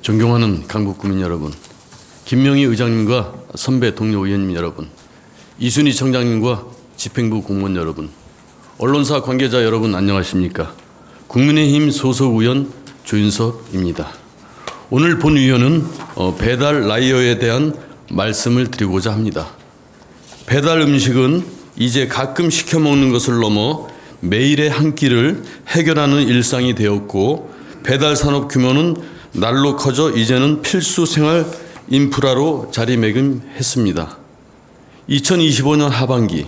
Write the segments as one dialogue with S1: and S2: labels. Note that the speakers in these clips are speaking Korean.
S1: 존경하는 강북구민 여러분, 김명희 의장님과 선배 동료 의원님 여러분, 이순희 청장님과 집행부 공무원 여러분, 언론사 관계자 여러분 안녕하십니까? 국민의힘 소속 의원 조윤석입니다. 오늘 본의원은 배달 라이어에 대한 말씀을 드리고자 합니다. 배달 음식은 이제 가끔 시켜 먹는 것을 넘어 매일의 한 끼를 해결하는 일상이 되었고, 배달 산업 규모는 날로 커져 이제는 필수 생활 인프라로 자리매김했습니다. 2025년 하반기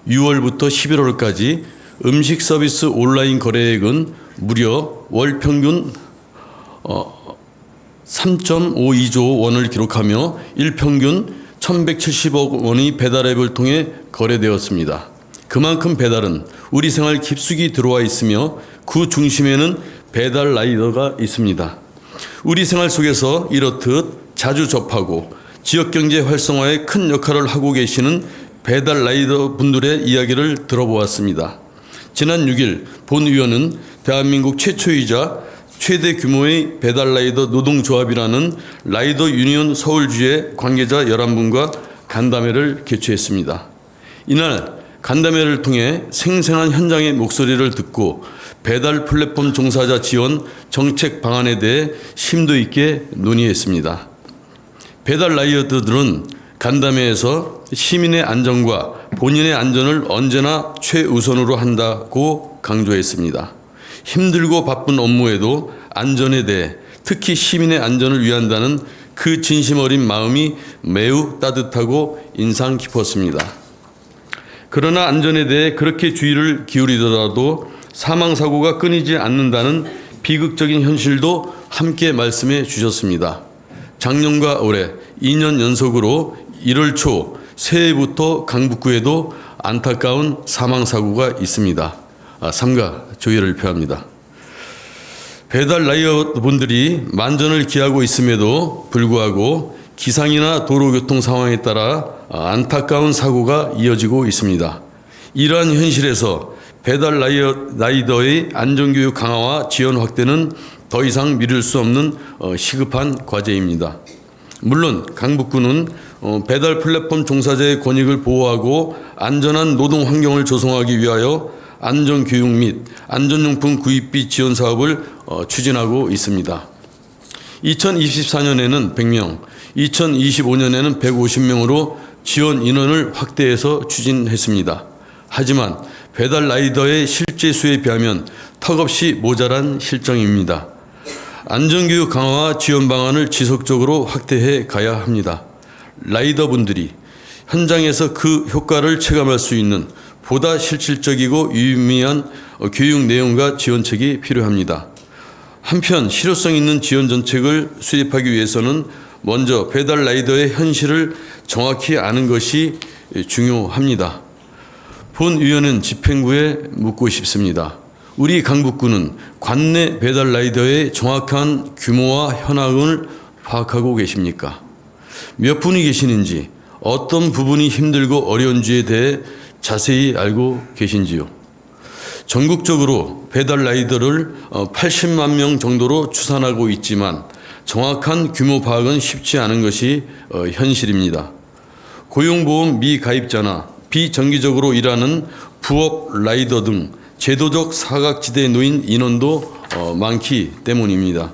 S1: 6월부터 11월까지 음식 서비스 온라인 거래액은 무려 월 평균 3.52조 원을 기록하며 일평균 1,170억 원이 배달 앱을 통해 거래되었습니다. 그만큼 배달은 우리 생활 깊숙이 들어와 있으며 그 중심에는 배달 라이더가 있습니다. 우리 생활 속에서 이렇듯 자주 접하고 지역경제 활성화에 큰 역할을 하고 계시는 배달 라이더 분들의 이야기를 들어보았습니다. 지난 6일 본 의원은 대한민국 최초이자 최대 규모의 배달 라이더 노동조합이라는 라이더 유니온 서울주의 관계자 11분과 간담회를 개최했습니다. 이날 간담회를 통해 생생한 현장의 목소리를 듣고 배달 플랫폼 종사자 지원 정책 방안에 대해 심도 있게 논의했습니다. 배달 라이더들은 간담회에서 시민의 안전과 본인의 안전을 언제나 최우선으로 한다고 강조했습니다. 힘들고 바쁜 업무에도 안전에 대해 특히 시민의 안전을 위한다는 그 진심 어린 마음이 매우 따뜻하고 인상 깊었습니다. 그러나 안전에 대해 그렇게 주의를 기울이더라도 사망사고가 끊이지 않는다는 비극적인 현실도 함께 말씀해 주셨습니다. 작년과 올해 2년 연속으로 1월 초 새해부터 강북구에도 안타까운 사망사고가 있습니다. 삼가 조의를 표합니다. 배달 라이더분들이 만전을 기하고 있음에도 불구하고 기상이나 도로교통 상황에 따라 안타까운 사고가 이어지고 있습니다. 이러한 현실에서 배달 라이더의 안전교육 강화와 지원 확대는 더 이상 미룰 수 없는 시급한 과제입니다. 물론 강북구는 배달 플랫폼 종사자의 권익을 보호하고 안전한 노동 환경을 조성하기 위하여 안전교육 및 안전용품 구입비 지원 사업을 추진하고 있습니다. 2024년에는 100명, 2025년에는 150명으로 지원 인원을 확대해서 추진했습니다. 하지만 배달 라이더의 실제 수에 비하면 턱없이 모자란 실정입니다. 안전교육 강화와 지원 방안을 지속적으로 확대해 가야 합니다. 라이더분들이 현장에서 그 효과를 체감할 수 있는 보다 실질적이고 유의미한 교육 내용과 지원책이 필요합니다. 한편 실효성 있는 지원 정책을 수립하기 위해서는 먼저 배달 라이더의 현실을 정확히 아는 것이 중요합니다. 본 의원은 집행부에 묻고 싶습니다. 우리 강북구는 관내 배달 라이더의 정확한 규모와 현황을 파악하고 계십니까? 몇 분이 계시는지, 어떤 부분이 힘들고 어려운지에 대해 자세히 알고 계신지요? 전국적으로 배달 라이더를 80만 명 정도로 추산하고 있지만 정확한 규모 파악은 쉽지 않은 것이 현실입니다. 고용보험 미가입자나 비정기적으로 일하는 부업 라이더 등 제도적 사각지대에 놓인 인원도 많기 때문입니다.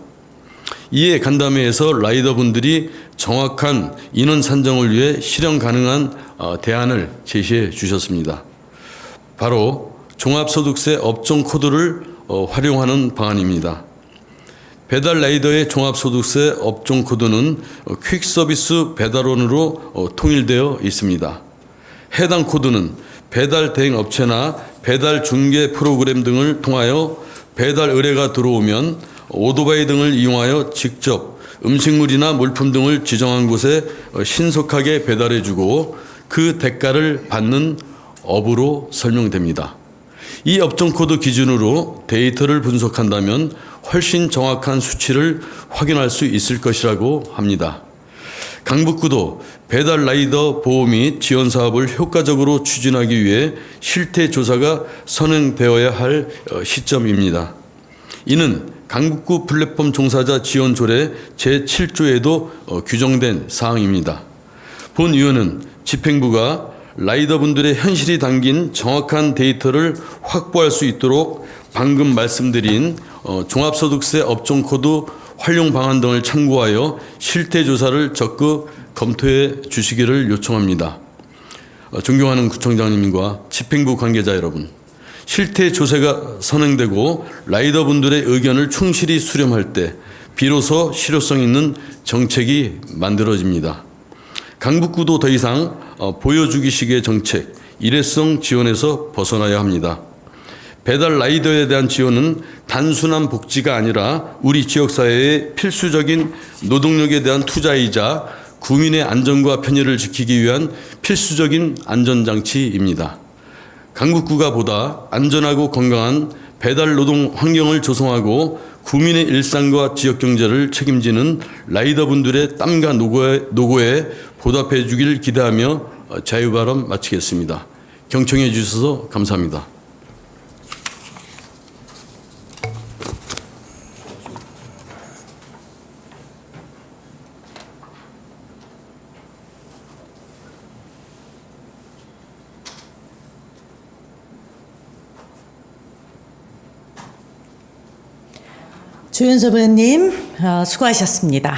S1: 이에 간담회에서 라이더분들이 정확한 인원 산정을 위해 실현 가능한 대안을 제시해 주셨습니다. 바로 종합소득세 업종 코드를 활용하는 방안입니다. 배달 라이더의 종합소득세 업종 코드는 퀵서비스 배달원으로 통일되어 있습니다. 해당 코드는 배달 대행 업체나 배달 중개 프로그램 등을 통하여 배달 의뢰가 들어오면 오토바이 등을 이용하여 직접 음식물이나 물품 등을 지정한 곳에 신속하게 배달해주고 그 대가를 받는 업으로 설명됩니다. 이 업종 코드 기준으로 데이터를 분석한다면 훨씬 정확한 수치를 확인할 수 있을 것이라고 합니다. 강북구도 배달 라이더 보호 및 지원 사업을 효과적으로 추진하기 위해 실태 조사가 선행되어야 할 시점입니다. 이는 강북구 플랫폼 종사자 지원 조례 제7조에도 규정된 사항입니다. 본 의원은 집행부가 라이더분들의 현실이 담긴 정확한 데이터를 확보할 수 있도록 방금 말씀드린 종합소득세 업종코드 활용 방안 등을 참고하여 실태조사를 적극 검토해 주시기를 요청합니다. 존경하는 구청장님과 집행부 관계자 여러분, 실태조사가 선행되고 라이더분들의 의견을 충실히 수렴할 때 비로소 실효성 있는 정책이 만들어집니다. 강북구도 더 이상 보여주기식의 정책, 일회성 지원에서 벗어나야 합니다. 배달 라이더에 대한 지원은 단순한 복지가 아니라 우리 지역사회의 필수적인 노동력에 대한 투자이자 국민의 안전과 편의를 지키기 위한 필수적인 안전장치입니다. 강북구가 보다 안전하고 건강한 배달 노동 환경을 조성하고 국민의 일상과 지역 경제를 책임지는 라이더분들의 땀과 노고에 보답해 주길 기대하며 자유발언 마치겠습니다. 경청해 주셔서 감사합니다.
S2: 조윤섭 의원님 수고하셨습니다.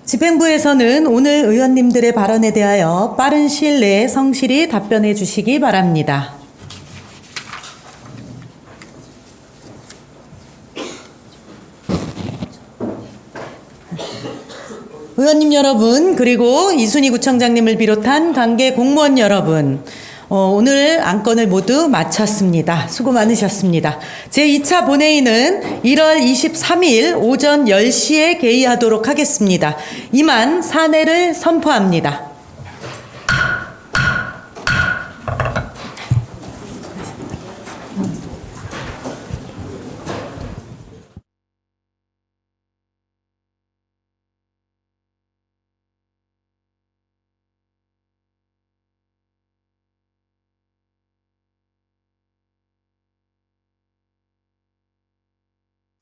S2: 집행부에서는 오늘 의원님들의 발언에 대하여 빠른 시일 내에 성실히 답변해 주시기 바랍니다. 의원님 여러분, 그리고 이순희 구청장님을 비롯한 관계 공무원 여러분, 오늘 안건을 모두 마쳤습니다. 수고 많으셨습니다. 제2차 본회의는 1월 23일 오전 10시에 개의하도록 하겠습니다. 이만 사내를 선포합니다.